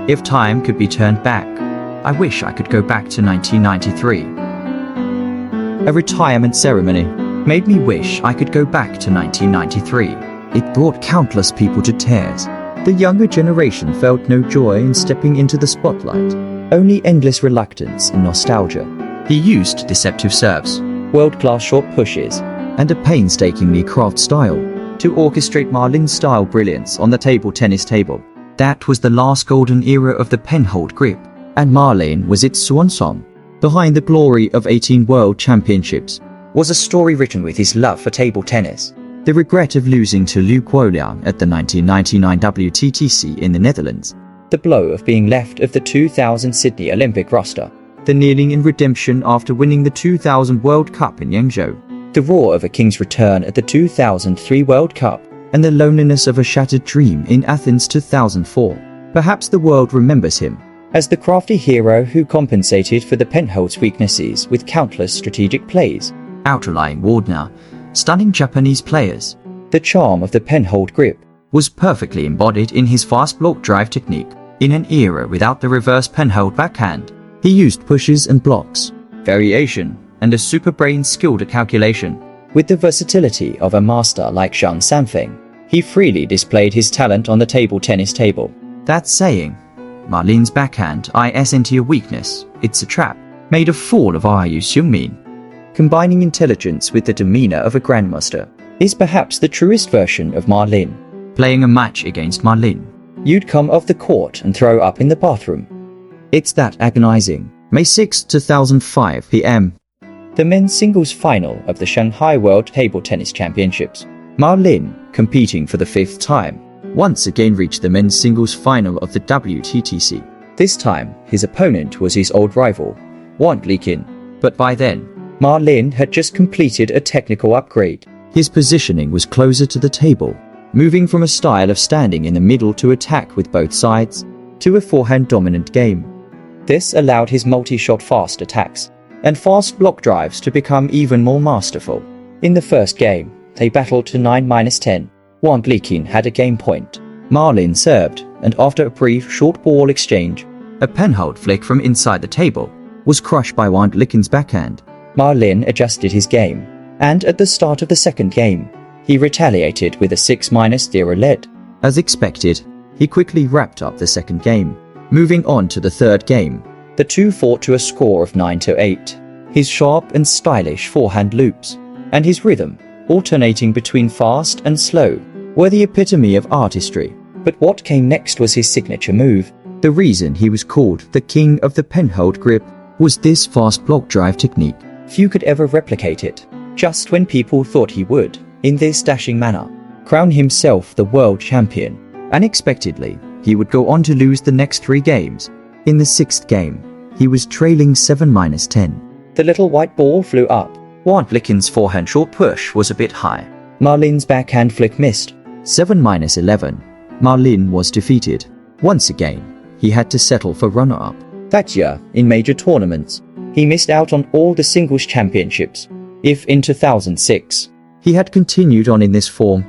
If time could be turned back, I wish I could go back to 1993. A retirement ceremony made me wish I could go back to 1993. It brought countless people to tears. The younger generation felt no joy in stepping into the spotlight, only endless reluctance and nostalgia. He used deceptive serves, world-class short pushes, and a painstakingly crafted style to orchestrate Ma Lin's style brilliance on the table tennis table. That was the last golden era of the Penhold Grip, and Ma Lin was its swan song. Behind the glory of 18 world championships was a story written with his love for table tennis. The regret of losing to Liu Guoliang at the 1999 WTTC in the Netherlands, the blow of being left of the 2000 Sydney Olympic roster, the kneeling in redemption after winning the 2000 World Cup in Yangzhou, the roar of a king's return at the 2003 World Cup, and the loneliness of a shattered dream in Athens 2004. Perhaps the world remembers him as the crafty hero who compensated for the Penhold's weaknesses with countless strategic plays, outlying Wardner, stunning Japanese players. The charm of the Penhold Grip was perfectly embodied in his fast block drive technique. In an era without the reverse Penhold backhand, he used pushes and blocks, variation, and a super brain skilled at calculation. With the versatility of a master like Zhang Sanfeng, he freely displayed his talent on the table tennis table. That saying, Ma Lin's backhand isn't a weakness, it's a trap, made a fool of Ryu Xiongmin. Combining intelligence with the demeanor of a grandmaster is perhaps the truest version of Ma Lin. Playing a match against Ma Lin, you'd come off the court and throw up in the bathroom. It's that agonizing. May 6, 2005 p.m. The men's singles final of the Shanghai World Table Tennis Championships. Ma Lin, competing for the 5th time, once again reached the men's singles final of the WTTC. This time, his opponent was his old rival, Wang Jianjun, but by then, Ma Lin had just completed a technical upgrade. His positioning was closer to the table, moving from a style of standing in the middle to attack with both sides, to a forehand-dominant game. This allowed his multi-shot fast attacks and fast block drives to become even more masterful. In the first game, they battled to 9-10. Wang Jianjun had a game point. Ma Lin served, and after a brief short ball exchange, a Penhold flick from inside the table was crushed by Wang Jianjun's backhand. Ma Lin adjusted his game, and at the start of the second game, he retaliated with a 6-0 lead. As expected, he quickly wrapped up the second game. Moving on to the third game, the two fought to a score of 9-8. His sharp and stylish forehand loops, and his rhythm, alternating between fast and slow, were the epitome of artistry. But what came next was his signature move. The reason he was called the king of the Penhold Grip was this fast block drive technique. Few could ever replicate it. Just when people thought he would, in this dashing manner, crown himself the world champion, unexpectedly, he would go on to lose the next 3 games. In the 6th game, he was trailing 7-10. The little white ball flew up. Wang Jianjun's forehand short push was a bit high. Ma Lin's backhand flick missed. 7-11. Ma Lin was defeated. Once again, he had to settle for runner-up. That year, in major tournaments, he missed out on all the singles championships. If in 2006, he had continued on in this form,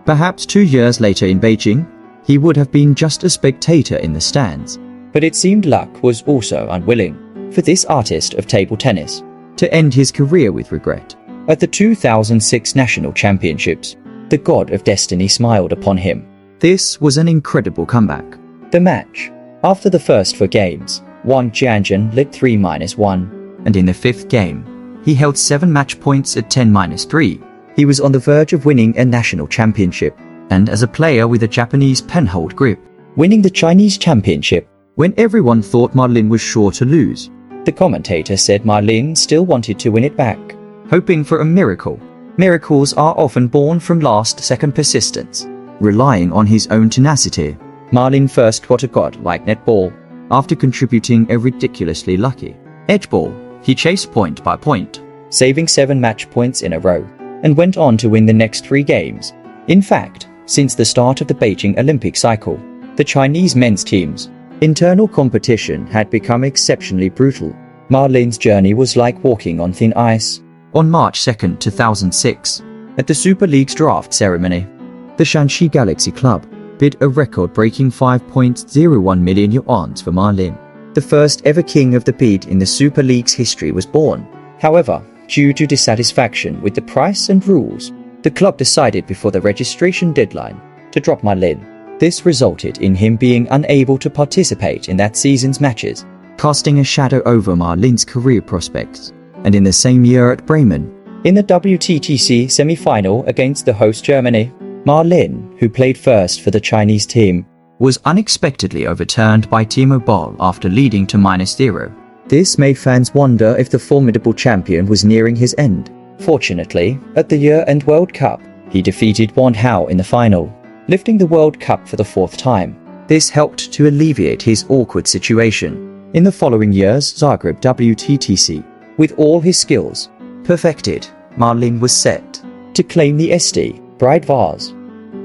perhaps 2 years later in Beijing, he would have been just a spectator in the stands. But it seemed luck was also unwilling for this artist of table tennis to end his career with regret. At the 2006 National Championships, the god of destiny smiled upon him. This was an incredible comeback. The match. After the first 4 games, Wang Jianjun led 3-1, and in the 5th game, he held 7 match points at 10-3. He was on the verge of winning a national championship, and as a player with a Japanese Penhold Grip, winning the Chinese championship when everyone thought Ma Lin was sure to lose. The commentator said Ma Lin still wanted to win it back, hoping for a miracle. Miracles are often born from last-second persistence. Relying on his own tenacity, Ma Lin first got a god-like net ball. After contributing a ridiculously lucky edge ball, he chased point by point, saving 7 match points in a row, and went on to win the next 3 games. In fact, since the start of the Beijing Olympic cycle, the Chinese men's team's internal competition had become exceptionally brutal. Ma Lin's journey was like walking on thin ice. On March 2, 2006, at the Super League's draft ceremony, the Shanxi Galaxy Club bid a record-breaking 5.01 million yuan for Ma Lin. The first ever king of the bid in the Super League's history was born. However, due to dissatisfaction with the price and rules, the club decided before the registration deadline to drop Ma Lin. This resulted in him being unable to participate in that season's matches, casting a shadow over Ma Lin's career prospects. And in the same year at Bremen, in the WTTC semi-final against the host Germany, Ma Lin, who played first for the Chinese team, was unexpectedly overturned by Timo Boll after leading to -0. This made fans wonder if the formidable champion was nearing his end. Fortunately, at the year-end World Cup, he defeated Wang Jianjun in the final, lifting the World Cup for the 4th time. This helped to alleviate his awkward situation. In the following year's Zagreb WTTC, with all his skills perfected, Ma Lin was set to claim the SD Bride Vase.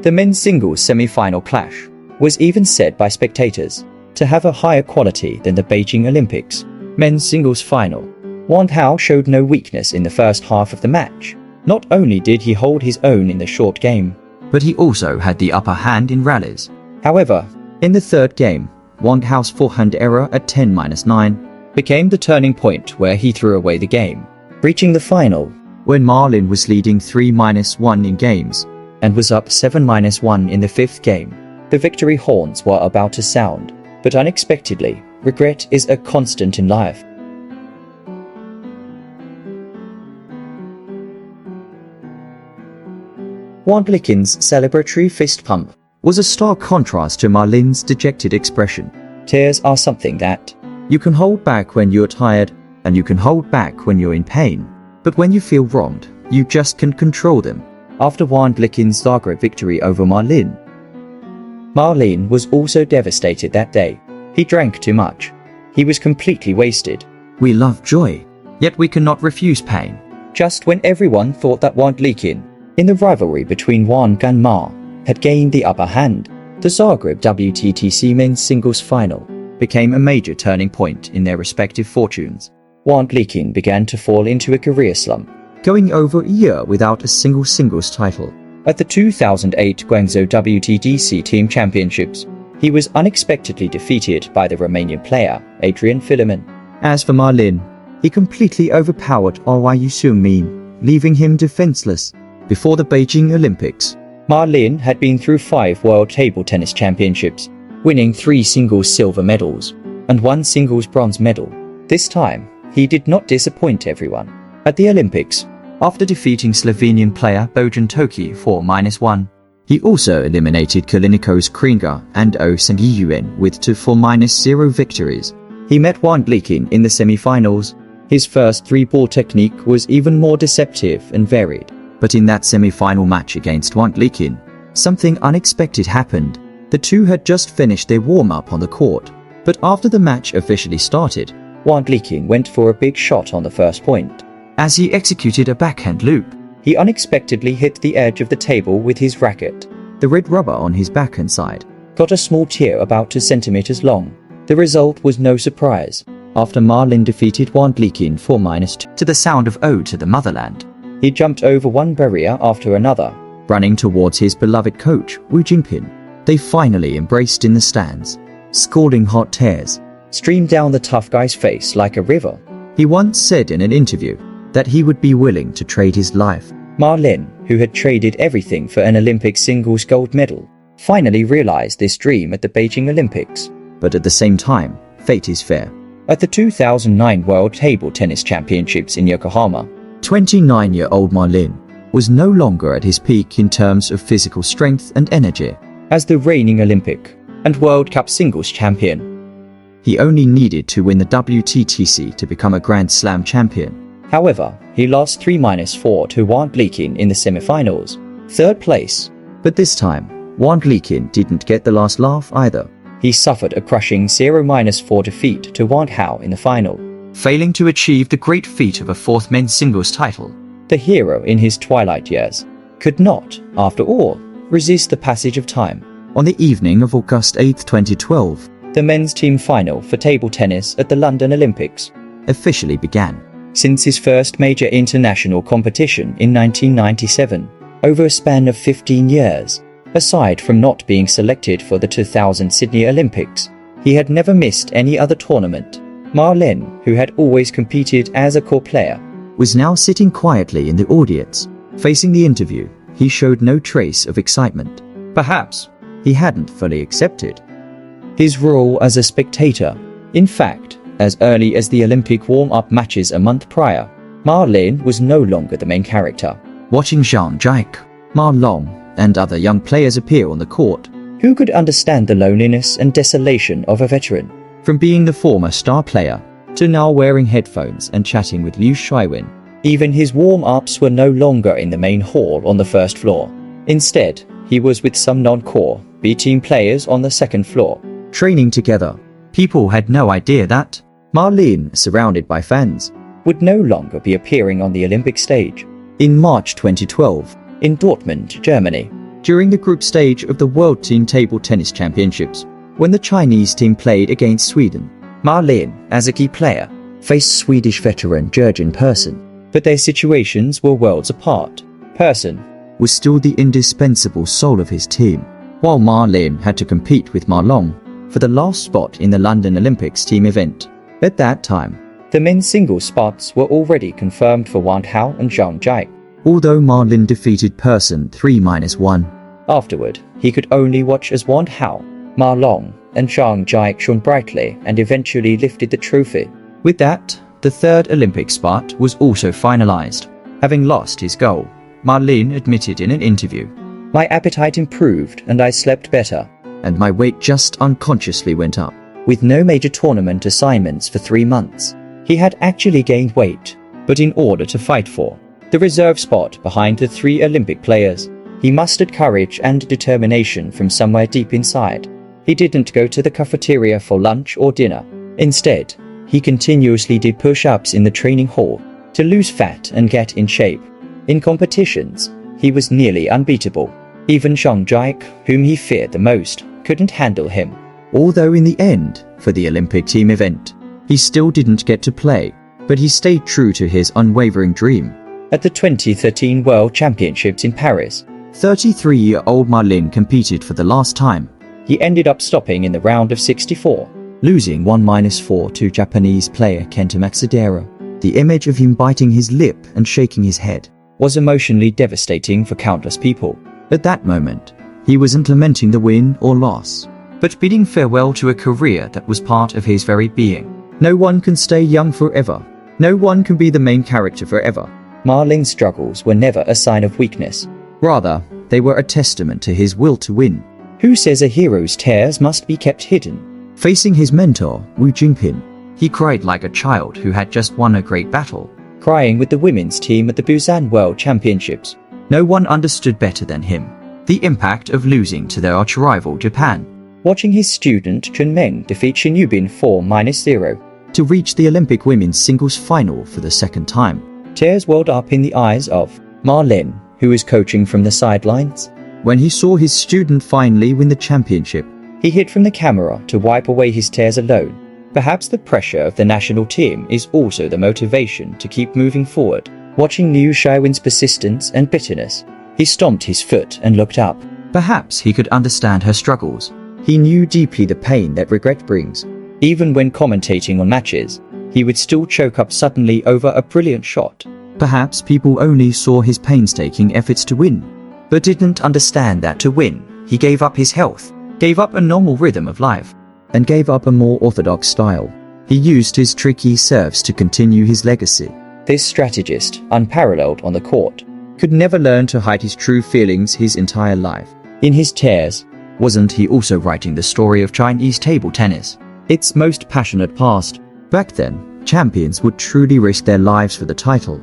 The men's singles semi-final clash was even said by spectators to have a higher quality than the Beijing Olympics men's singles final. Wang Jianjun showed no weakness in the first half of the match. Not only did he hold his own in the short game, but he also had the upper hand in rallies. However, in the third game, Wang Jianjun's forehand error at 10-9 became the turning point where he threw away the game, reaching the final when Ma Lin was leading 3-1 in games and was up 7-1 in the 5th game. The victory horns were about to sound, but unexpectedly, regret is a constant in life. Wang Jianjun's celebratory fist pump was a stark contrast to Ma Lin's dejected expression. Tears are something that you can hold back when you're tired, and you can hold back when you're in pain. But when you feel wronged, you just can't control them. After Wang Jianjun's Zagreb victory over Ma Lin was also devastated that day. He drank too much. He was completely wasted. We love joy, yet we cannot refuse pain. Just when everyone thought that Wang Jianjun, in the rivalry between Wang and Ma, had gained the upper hand, the Zagreb WTTC men's singles final became a major turning point in their respective fortunes. Wang Jianjun began to fall into a career slump, going over a year without a single singles title. At the 2008 Guangzhou WTTC Team Championships, he was unexpectedly defeated by the Romanian player Adrian Filiman. As for Ma Lin, he completely overpowered Ryu Seung-min, leaving him defenseless. Before the Beijing Olympics, Ma Lin had been through 5 World Table Tennis Championships, winning 3 singles silver medals and 1 singles bronze medal. This time, he did not disappoint everyone. At the Olympics, after defeating Slovenian player Bojan Toki 4-1, he also eliminated Kalinikov's Kringa and O Sang-Yuen with 2-4-0 victories. He met Wang Jianjun in the semi-finals. His first 3-ball technique was even more deceptive and varied. But in that semi-final match against Wang Jianjun, something unexpected happened. The two had just finished their warm-up on the court, but after the match officially started, Wang Jianjun went for a big shot on the first point. As he executed a backhand loop, he unexpectedly hit the edge of the table with his racket. The red rubber on his backhand side got a small tear about 2 centimeters long. The result was no surprise. After Ma Lin defeated Wang Jianjun 4-2 to the sound of Ode to the Motherland, he jumped over one barrier after another, running towards his beloved coach, Wu Jinping. They finally embraced in the stands. Scalding hot tears streamed down the tough guy's face like a river. He once said in an interview that he would be willing to trade his life. Ma Lin, who had traded everything for an Olympic singles gold medal, finally realized this dream at the Beijing Olympics. But at the same time, fate is fair. At the 2009 World Table Tennis Championships in Yokohama, 29-year-old Ma Lin was no longer at his peak in terms of physical strength and energy. As the reigning Olympic and World Cup singles champion, he only needed to win the WTTC to become a Grand Slam champion. However, he lost 3-4 to Wang Jianjun in the semi-finals, 3rd place. But this time, Wang Jianjun didn't get the last laugh either. He suffered a crushing 0-4 defeat to Wang Jianjun in the final, failing to achieve the great feat of a 4th men's singles title. The hero in his twilight years could not, after all, resist the passage of time. On the evening of August 8, 2012, the men's team final for table tennis at the London Olympics officially began. Since his first major international competition in 1997, over a span of 15 years, Aside from not being selected for the 2000 Sydney Olympics, he had never missed any other tournament. Ma Lin, who had always competed as a core player, was now sitting quietly in the audience. Facing the interview, he showed no trace of excitement. Perhaps he hadn't fully accepted his role as a spectator. In fact, as early as the Olympic warm-up matches a month prior, Ma Lin was no longer the main character. Watching Zhang Jiak, Ma Long, and other young players appear on the court, who could understand the loneliness and desolation of a veteran? From being the former star player, to now wearing headphones and chatting with Liu Shuiwen. Even his warm-ups were no longer in the main hall on the first floor. Instead, he was with some non-core B-team players on the second floor, training together. People had no idea that Ma Lin, surrounded by fans, would no longer be appearing on the Olympic stage. In March 2012, in Dortmund, Germany, during the group stage of the World Team Table Tennis Championships, when the Chinese team played against Sweden, Ma Lin, as a key player, faced Swedish veteran Jurgen Persson, but their situations were worlds apart. Persson was still the indispensable soul of his team, while Ma Lin had to compete with Ma Long for the last spot in the London Olympics team event. At that time, the men's singles spots were already confirmed for Wang Hao and Zhang Jiak, although Ma Lin defeated Persson 3-1. Afterward, he could only watch as Wang Hao, Ma Long, and Zhang Jiak shone brightly and eventually lifted the trophy. With that, the third Olympic spot was also finalized. Having lost his goal, Ma Lin admitted in an interview, "My appetite improved and I slept better, and my weight just unconsciously went up." With no major tournament assignments for 3 months, he had actually gained weight, but in order to fight for the reserve spot behind the 3 Olympic players, he mustered courage and determination from somewhere deep inside. He didn't go to the cafeteria for lunch or dinner. Instead, he continuously did push-ups in the training hall to lose fat and get in shape. In competitions, he was nearly unbeatable. Even Zhang Jiak, whom he feared the most, couldn't handle him. Although in the end, for the Olympic team event, he still didn't get to play, but he stayed true to his unwavering dream. At the 2013 World Championships in Paris, 33-year-old Ma Lin competed for the last time. He ended up stopping in the round of 64, losing 1-4 to Japanese player Kenta Matsudaira. The image of him biting his lip and shaking his head was emotionally devastating for countless people. At that moment, he wasn't lamenting the win or loss, but bidding farewell to a career that was part of his very being. No one can stay young forever. No one can be the main character forever. Ma Lin's struggles were never a sign of weakness. Rather, they were a testament to his will to win. Who says a hero's tears must be kept hidden? Facing his mentor, Wu Jingpin, he cried like a child who had just won a great battle. Crying with the women's team at the Busan World Championships, no one understood better than him the impact of losing to their arch-rival Japan. Watching his student Chen Meng defeat Shin Yubin 4-0 to reach the Olympic women's singles final for the second time, tears welled up in the eyes of Ma Lin, who was coaching from the sidelines. When he saw his student finally win the championship, he hid from the camera to wipe away his tears alone. Perhaps the pressure of the national team is also the motivation to keep moving forward. Watching Liu Shuiwen's persistence and bitterness, he stomped his foot and looked up. Perhaps he could understand her struggles. He knew deeply the pain that regret brings. Even when commentating on matches, he would still choke up suddenly over a brilliant shot. Perhaps people only saw his painstaking efforts to win, but didn't understand that to win, he gave up his health, gave up a normal rhythm of life, and gave up a more orthodox style. He used his tricky serves to continue his legacy. This strategist, unparalleled on the court, could never learn to hide his true feelings his entire life. In his tears, wasn't he also writing the story of Chinese table tennis, its most passionate past? Back then, champions would truly risk their lives for the title.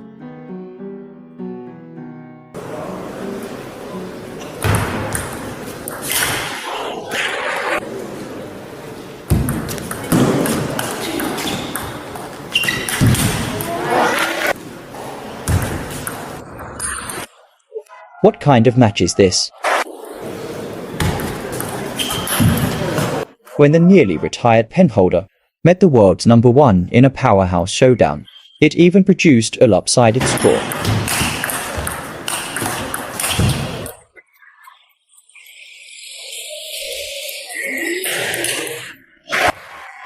What kind of match is this? When the nearly retired penholder met the world's #1 in a powerhouse showdown, it even produced a lopsided score.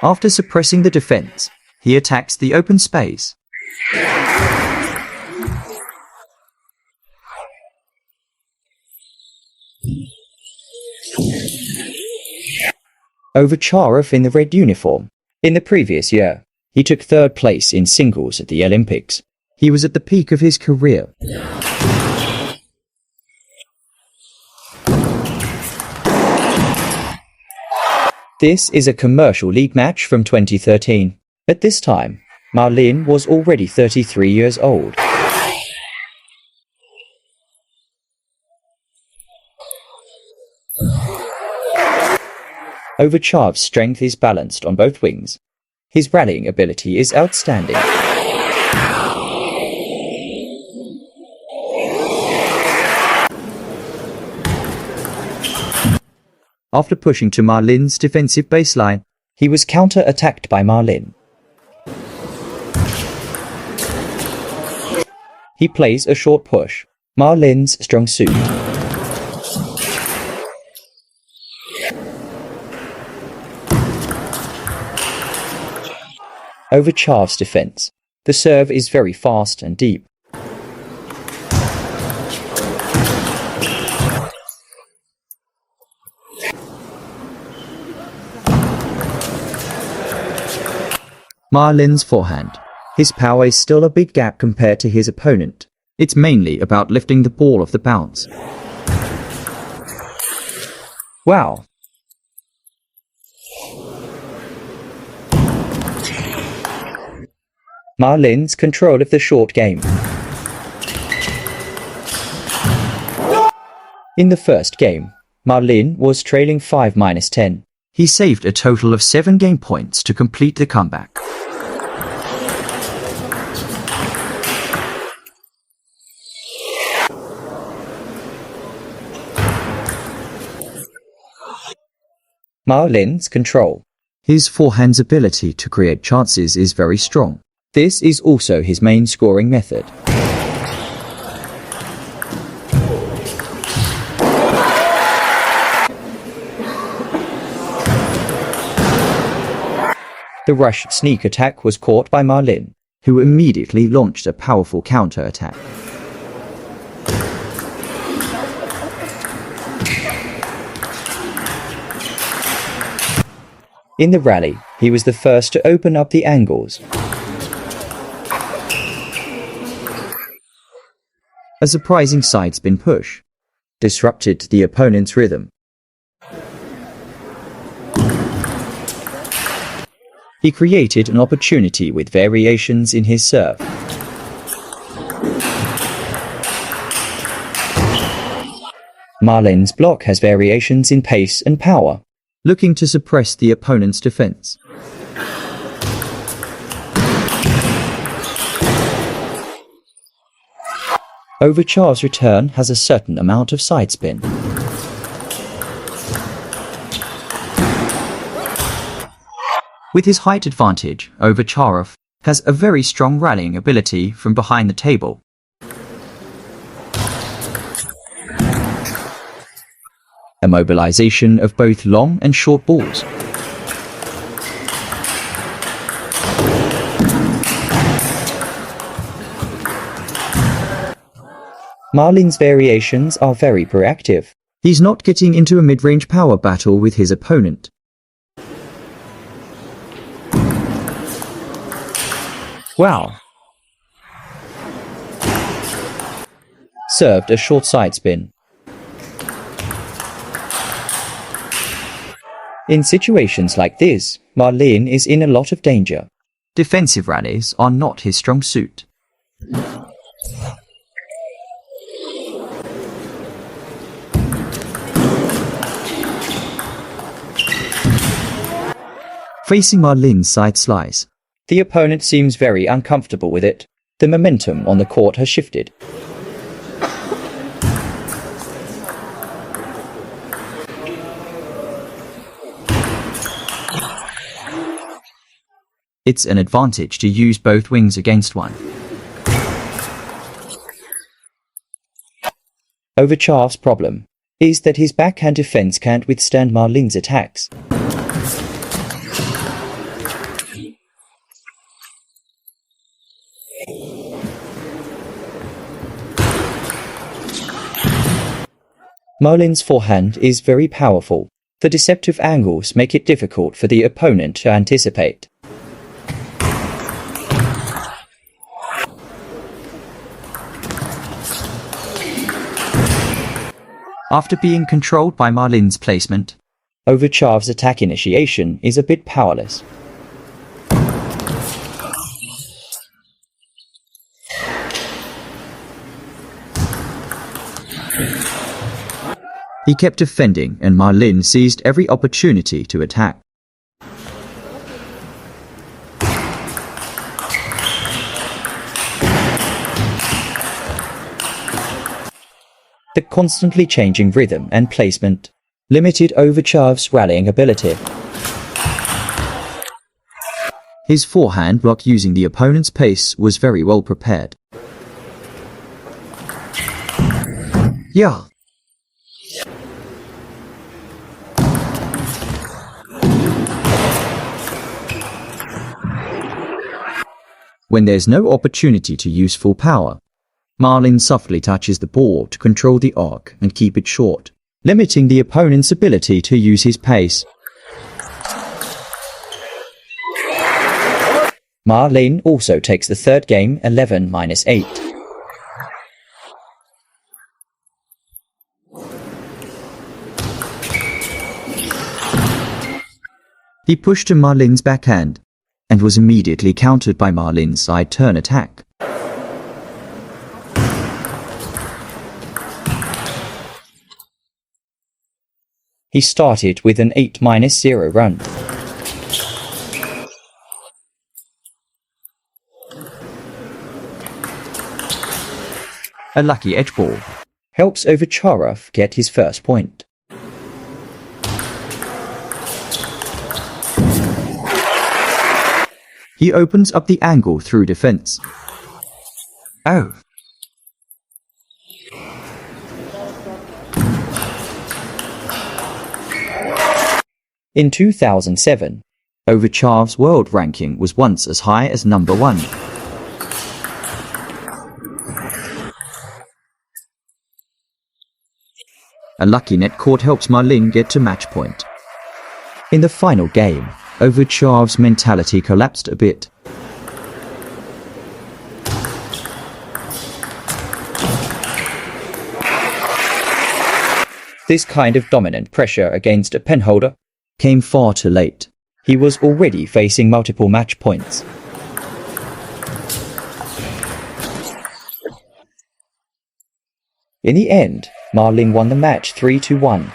After suppressing the defense, he attacks the open space. Ovtcharov in the red uniform. In the previous year, he took third place in singles at the Olympics. He was at the peak of his career. This is a commercial league match from 2013. At this time, Ma Lin was already 33 years old. Ovtcharov's strength is balanced on both wings. His rallying ability is outstanding. After pushing to Ma Lin's defensive baseline, he was counter-attacked by Ma Lin. He plays a short push, Ma Lin's strong suit. Ovtcharov's defense. The serve is very fast and deep. Ma Lin's forehand. His power is still a big gap compared to his opponent. It's mainly about lifting the ball off the bounce. Wow! Ma Lin's control of the short game. In the first game, Ma Lin was trailing 5-10. He saved a total of 7 game points to complete the comeback. Ma Lin's control. His forehand's ability to create chances is very strong. This is also his main scoring method. The rush sneak attack was caught by Ma Lin, who immediately launched a powerful counter-attack. In the rally, he was the first to open up the angles. A surprising side spin push disrupted the opponent's rhythm. He created an opportunity with variations in his serve. Ma Lin's block has variations in pace and power, looking to suppress the opponent's defense. Ovtcharov's return has a certain amount of side spin. With his height advantage, Ovtcharov has a very strong rallying ability from behind the table. A mobilization of both long and short balls. Ma Lin's variations are very proactive. He's not getting into a mid-range power battle with his opponent. Wow! Served a short side spin. In situations like this, Ma Lin is in a lot of danger. Defensive rallies are not his strong suit. Facing Ma Lin's side slice. The opponent seems very uncomfortable with it. The momentum on the court has shifted. It's an advantage to use both wings against one. Ovtcharov's problem is that his backhand defense can't withstand Ma Lin's attacks. Ma Lin's forehand is very powerful. The deceptive angles make it difficult for the opponent to anticipate. After being controlled by Ma Lin's placement, Ovtcharov's attack initiation is a bit powerless. He kept defending and Ma Lin seized every opportunity to attack. The constantly changing rhythm and placement limited Ovtcharov's rallying ability. His forehand block using the opponent's pace was very well prepared. Yeah. When there's no opportunity to use full power, Ma Lin softly touches the ball to control the arc and keep it short, limiting the opponent's ability to use his pace. Ma Lin also takes the third game 11-8. He pushed to Ma Lin's backhand and was immediately countered by Ma Lin's side turn attack. He started with an 8-0 run. A lucky edge ball helps Ovtcharov get his first point. He opens up the angle through defense. Oh. In 2007, Ovtcharov's world ranking was once as high as number 1. A lucky net court helps Ma Lin get to match point. In the final game, Ovtcharov's mentality collapsed a bit. This kind of dominant pressure against a penholder came far too late. He was already facing multiple match points. In the end, Ma Lin won the match 3-1.